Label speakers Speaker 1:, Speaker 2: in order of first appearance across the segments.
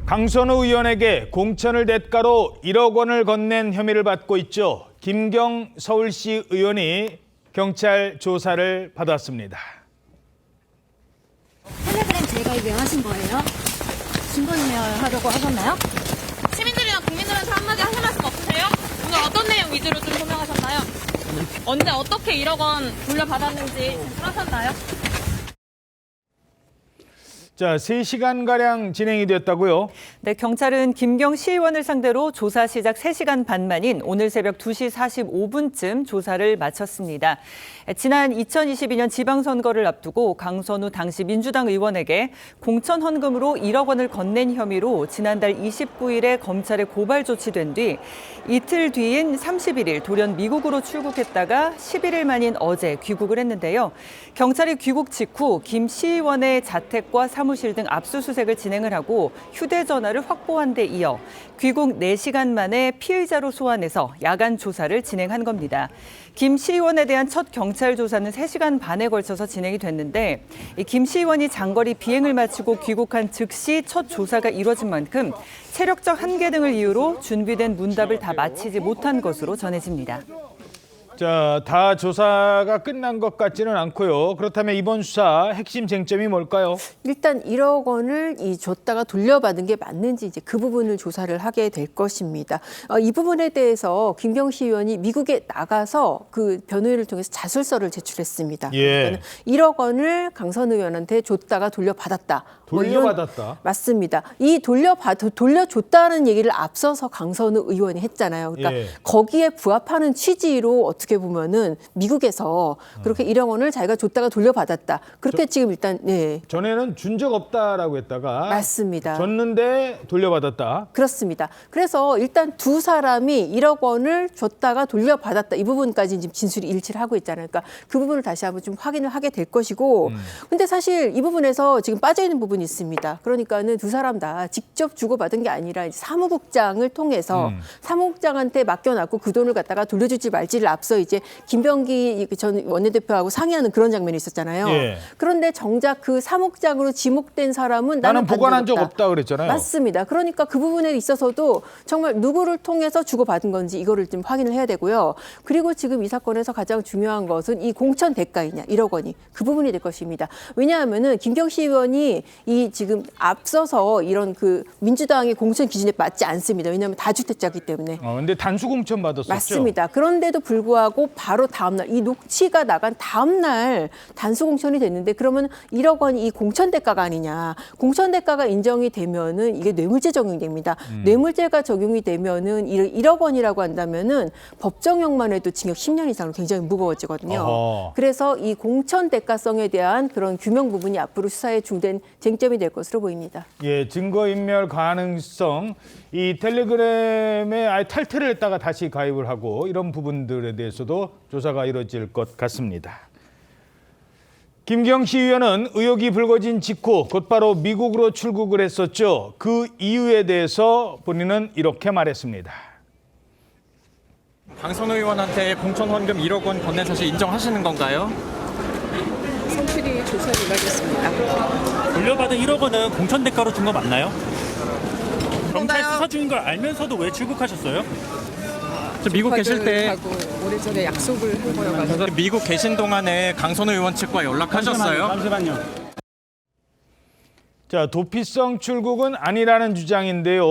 Speaker 1: 강선우 의원에게 공천을 대가로 1억 원을 건넨 혐의를 받고 있죠. 김경 서울시 의원이 경찰 조사를 받았습니다.
Speaker 2: 텔레그램 재가입 왜 하신 거예요? 증거인멸하려고 하셨나요?
Speaker 3: 시민들이랑 국민들한테 한마디 하실 말씀 없으세요? 오늘 어떤 내용 위주로 좀 소명하셨나요? 언제 어떻게 1억 원 돌려받았는지 하셨나요?
Speaker 1: 자, 3시간가량 진행이 됐다고요?
Speaker 4: 네, 경찰은 김경 시의원을 상대로 조사 시작 3시간 반 만인 오늘 새벽 2시 45분쯤 조사를 마쳤습니다. 지난 2022년 지방선거를 앞두고 강선우 당시 민주당 의원에게 공천 헌금으로 1억 원을 건넨 혐의로 지난달 29일에 검찰에 고발 조치된 뒤 이틀 뒤인 31일 돌연 미국으로 출국했다가 11일 만인 어제 귀국을 했는데요. 경찰이 귀국 직후 김 시의원의 자택과 사무실 등 압수수색을 진행을 하고 휴대전화를 확보한 데 이어 귀국 4시간 만에 피의자로 소환해서 야간 조사를 진행한 겁니다. 김 시의원에 대한 첫 경찰 조사는 3시간 반에 걸쳐서 진행이 됐는데 김 시의원이 장거리 비행을 마치고 귀국한 즉시 첫 조사가 이뤄진 만큼 체력적 한계 등을 이유로 준비된 문답을 다 마치지 못한 것으로 전해집니다.
Speaker 1: 자, 다 조사가 끝난 것 같지는 않고요. 그렇다면 이번 수사 핵심 쟁점이 뭘까요?
Speaker 5: 일단 1억 원을 줬다가 돌려받은 게 맞는지 이제 그 부분을 조사를 하게 될 것입니다. 이 부분에 대해서 김경시 의원이 미국에 나가서 그 변호인을 통해서 자술서를 제출했습니다.
Speaker 1: 예.
Speaker 5: 1억 원을 강선우 의원한테 줬다가 돌려받았다.
Speaker 1: 돌려받았다.
Speaker 5: 맞습니다. 이 돌려줬다는 얘기를 앞서서 강선우 의원이 했잖아요. 그러니까
Speaker 1: 예.
Speaker 5: 거기에 부합하는 취지로 어떻게 보면은 미국에서 그렇게 1억 원을 자기가 줬다가 돌려받았다. 그렇게 지금 일단 네.
Speaker 1: 전에는 준 적 없다라고 했다가
Speaker 5: 맞습니다.
Speaker 1: 줬는데 돌려받았다.
Speaker 5: 그렇습니다. 그래서 일단 두 사람이 1억 원을 줬다가 돌려받았다. 이 부분까지 지금 진술이 일치를 하고 있잖아요. 그러니까 그 부분을 다시 한번 좀 확인을 하게 될 것이고 근데 사실 이 부분에서 지금 빠져있는 부분이 있습니다. 그러니까는 두 사람 다 직접 주고받은 게 아니라 이제 사무국장을 통해서 사무국장한테 맡겨놨고 그 돈을 갖다가 돌려줄지 말지를 앞서 이제 김병기 전 원내대표하고 상의하는 그런 장면이 있었잖아요.
Speaker 1: 예.
Speaker 5: 그런데 정작 그 사무국장으로 지목된 사람은
Speaker 1: 나는 보관한 적
Speaker 5: 없다.
Speaker 1: 없다 그랬잖아요.
Speaker 5: 맞습니다. 그러니까 그 부분에 있어서도 정말 누구를 통해서 주고받은 건지 이거를 좀 확인을 해야 되고요. 그리고 지금 이 사건에서 가장 중요한 것은 이 공천 대가이냐 1억 원이 그 부분이 될 것입니다. 왜냐하면은 김경시 의원이 이 지금 앞서서 이런 그 민주당의 공천 기준에 맞지 않습니다. 왜냐하면 다주택자이기 때문에.
Speaker 1: 근데 단수 공천 받았었죠.
Speaker 5: 맞습니다. 그런데도 불구하고 바로 다음 날 이 녹취가 나간 다음 날 단수 공천이 됐는데 그러면 1억 원이 이 공천 대가가 아니냐. 공천 대가가 인정이 되면은 이게 뇌물죄 적용이 됩니다. 뇌물죄가 적용이 되면은 1억 원이라고 한다면은 법정형만 해도 징역 10년 이상으로 굉장히 무거워지거든요.
Speaker 1: 어허.
Speaker 5: 그래서 이 공천 대가성에 대한 그런 규명 부분이 앞으로 수사의 중된 쟁점이 될 것으로 보입니다.
Speaker 1: 예, 증거인멸 가능성, 이 텔레그램에 아예 탈퇴를 했다가 다시 가입을 하고 이런 부분들에 대해서도 조사가 이루어질 것 같습니다. 김경시 의원은 의혹이 불거진 직후 곧바로 미국으로 출국을 했었죠. 그 이유에 대해서 본인은 이렇게 말했습니다.
Speaker 6: 강선우 의원한테 공천 헌금 1억 원 건넨 사실 인정하시는 건가요?
Speaker 7: 성실히 조사를 임하겠습니다.
Speaker 8: 돌려받은 1억 원은 공천 대가로 준 거 맞나요? 경찰 수사 중인 걸 알면서도 왜 출국하셨어요?
Speaker 6: 저 미국 계실 때
Speaker 7: 하고 오래전에 약속을 한 거여가지고
Speaker 6: 미국 계신 동안에 강선우 의원 측과 연락하셨어요?
Speaker 8: 잠시만요.
Speaker 1: 자, 도피성 출국은 아니라는 주장인데요.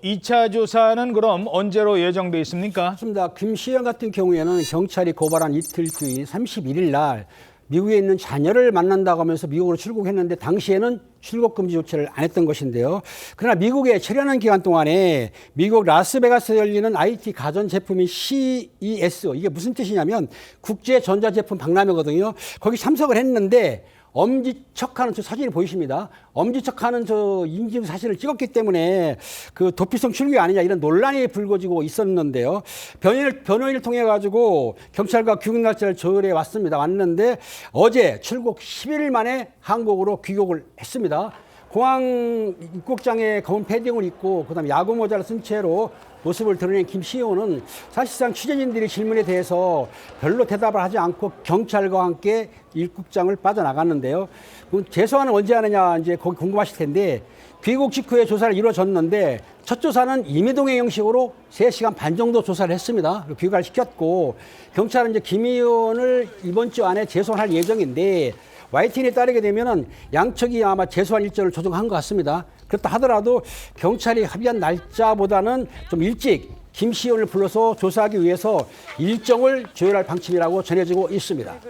Speaker 1: 2차 조사는 그럼 언제로 예정돼 있습니까?
Speaker 9: 맞습니다. 김 시의원 같은 경우에는 경찰이 고발한 이틀 뒤인 31일 날 미국에 있는 자녀를 만난다고 하면서 미국으로 출국했는데 당시에는 출국 금지 조치를 안 했던 것인데요. 그러나 미국에 체류하는 기간 동안에 미국 라스베가스에 열리는 IT 가전 제품인 CES 이게 무슨 뜻이냐면 국제 전자 제품 박람회거든요. 거기 참석을 했는데 엄지척하는 저 사진이 보이십니다. 엄지척하는 저 인증 사실을 찍었기 때문에 그 도피성 출국이 아니냐 이런 논란이 불거지고 있었는데요. 변호인을 통해 가지고 경찰과 귀국 날짜를 조율해 왔습니다. 왔는데 어제 출국 11일 만에 한국으로 귀국을 했습니다. 공항 입국장에 검은 패딩을 입고 그다음에 야구 모자를 쓴 채로 모습을 드러낸 김 CEO는 사실상 취재진들의 질문에 대해서 별로 대답을 하지 않고 경찰과 함께 일국장을 빠져나갔는데요. 그럼 재소하는 언제 하느냐 이제 거기 궁금하실 텐데 귀국 직후에 조사를 이루어졌는데 첫 조사는 임의동행 형식으로 3시간 반 정도 조사를 했습니다. 귀국을 시켰고 경찰은 이제 김 의원을 이번 주 안에 재소할 예정인데 YTN에 따르게 되면은 양측이 아마 재소할 일정을 조정한 것 같습니다. 그렇다 하더라도 경찰이 합의한 날짜보다는 좀 일찍 김 CEO를 불러서 조사하기 위해서 일정을 조율할 방침이라고 전해지고 있습니다.